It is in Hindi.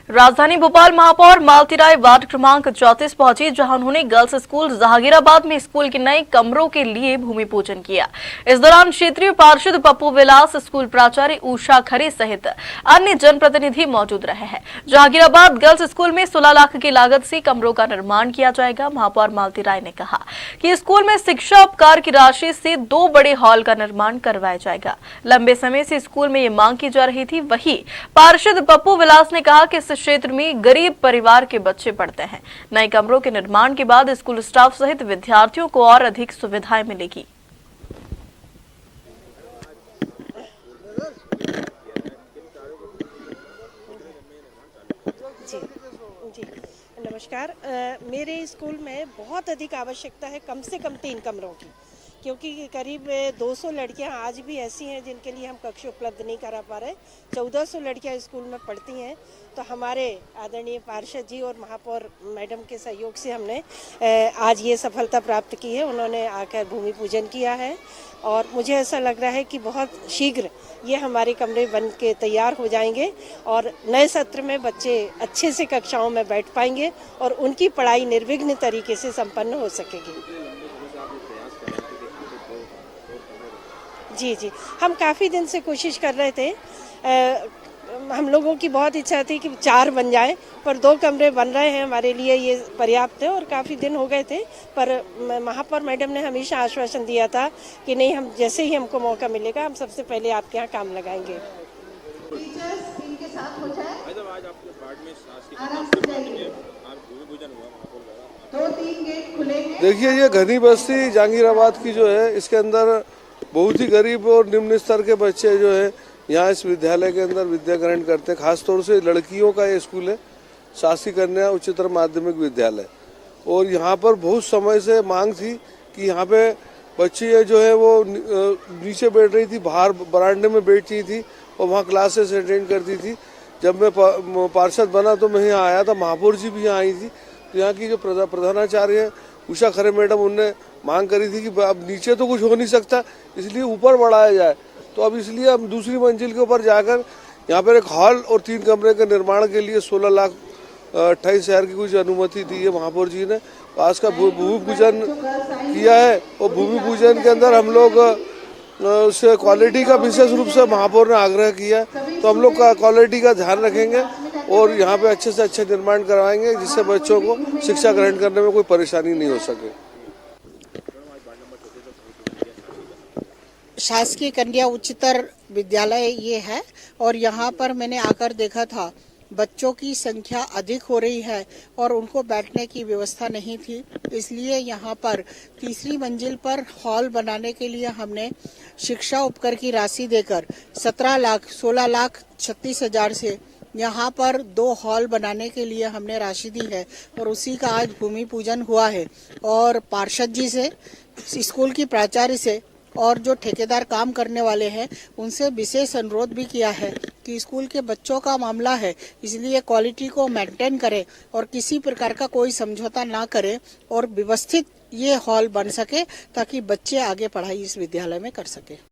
राजधानी भोपाल महापौर मालती राय वार्ड क्रमांक 34 पहुंची, जहां उन्होंने गर्ल्स स्कूल जहांगीराबाद में स्कूल के नए कमरों के लिए भूमि पूजन किया। इस दौरान क्षेत्रीय पार्षद पप्पू विलास, स्कूल प्राचार्य उषा खरे सहित अन्य जनप्रतिनिधि मौजूद रहे हैं। जहांगीराबाद गर्ल्स स्कूल में 16 लाख की लागत से कमरों का निर्माण किया जाएगा। महापौर मालती राय ने कहा कि स्कूल में शिक्षा उपकार की राशि से 2 बड़े हॉल का निर्माण करवाया जाएगा। लंबे समय से स्कूल में ये मांग की जा रही थी। वहीं पार्षद पप्पू विलास ने कहा कि इस क्षेत्र में गरीब परिवार के बच्चे पढ़ते हैं। नए कमरों के निर्माण के बाद स्कूल स्टाफ सहित विद्यार्थियों को और अधिक सुविधाएं मिलेगी। जी नमस्कार। मेरे स्कूल में बहुत अधिक आवश्यकता है, कम से कम 3 कमरों की, क्योंकि करीब 200 लड़कियां आज भी ऐसी हैं जिनके लिए हम कक्ष उपलब्ध नहीं करा पा रहे। 1400 लड़कियां स्कूल में पढ़ती हैं। तो हमारे आदरणीय पार्षद जी और महापौर मैडम के सहयोग से हमने आज ये सफलता प्राप्त की है। उन्होंने आकर भूमि पूजन किया है और मुझे ऐसा लग रहा है कि बहुत शीघ्र ये हमारे कमरे बन के तैयार हो जाएंगे और नए सत्र में बच्चे अच्छे से कक्षाओं में बैठ पाएंगे और उनकी पढ़ाई निर्विघ्न तरीके से संपन्न हो सकेगी। जी, हम काफ़ी दिन से कोशिश कर रहे थे। हम लोगों की बहुत इच्छा थी कि 4 बन जाए, पर 2 कमरे बन रहे हैं, हमारे लिए ये पर्याप्त है और काफ़ी दिन हो गए थे। पर महापौर मैडम ने हमेशा आश्वासन दिया था कि नहीं, हम जैसे ही हमको मौका मिलेगा हम सबसे पहले आपके यहाँ काम लगाएंगे। देखिए, ये घनी बस्ती जहांगीराबाद की जो है, इसके अंदर बहुत ही गरीब और निम्न स्तर के बच्चे जो है यहाँ इस विद्यालय के अंदर विद्या ग्रहण करते हैं। खासतौर से लड़कियों का ये स्कूल है, शासकीय कन्या उच्चतर माध्यमिक विद्यालय। और यहाँ पर बहुत समय से मांग थी कि यहाँ पे बच्ची जो है वो नीचे बैठ रही थी, बाहर बरामदे में बैठी थी और वहाँ क्लासेस अटेंड करती थी। जब मैं पार्षद बना तो मैं यहाँ आया था, महापौर जी भी यहाँ आई थी। तो यहाँ की जो प्रधानाचार्य है उषा खरे मैडम, उनने मांग करी थी कि अब नीचे तो कुछ हो नहीं सकता, इसलिए ऊपर बढ़ाया जाए। तो अब इसलिए हम दूसरी मंजिल के ऊपर जाकर यहाँ पर एक हॉल और 3 कमरे के निर्माण के लिए 16,28,000 की कुछ अनुमति दी है महापौर जी ने। आज का भूमि पूजन किया है और भूमि पूजन के अंदर हम लोग उससे क्वालिटी का विशेष रूप से महापौर ने आग्रह किया। तो हम लोग का क्वालिटी का ध्यान रखेंगे और यहाँ पे अच्छे से अच्छे निर्माण करवाएंगे, जिससे बच्चों को शिक्षा ग्रहण करने में कोई परेशानी नहीं हो सके। शासकीय कन्या उच्चतर विद्यालय ये है और यहाँ पर मैंने आकर देखा था, बच्चों की संख्या अधिक हो रही है और उनको बैठने की व्यवस्था नहीं थी। इसलिए यहाँ पर तीसरी मंजिल पर हॉल बनाने के लिए हमने शिक्षा उपकर की राशि देकर 16,36,36,000 से यहाँ पर 2 हॉल बनाने के लिए हमने राशि दी है और उसी का आज भूमि पूजन हुआ है। और पार्षद जी से, स्कूल की प्राचार्य से और जो ठेकेदार काम करने वाले हैं उनसे विशेष अनुरोध भी किया है कि स्कूल के बच्चों का मामला है, इसलिए क्वालिटी को मेंटेन करें और किसी प्रकार का कोई समझौता ना करें और व्यवस्थित ये हॉल बन सके ताकि बच्चे आगे पढ़ाई इस विद्यालय में कर सके।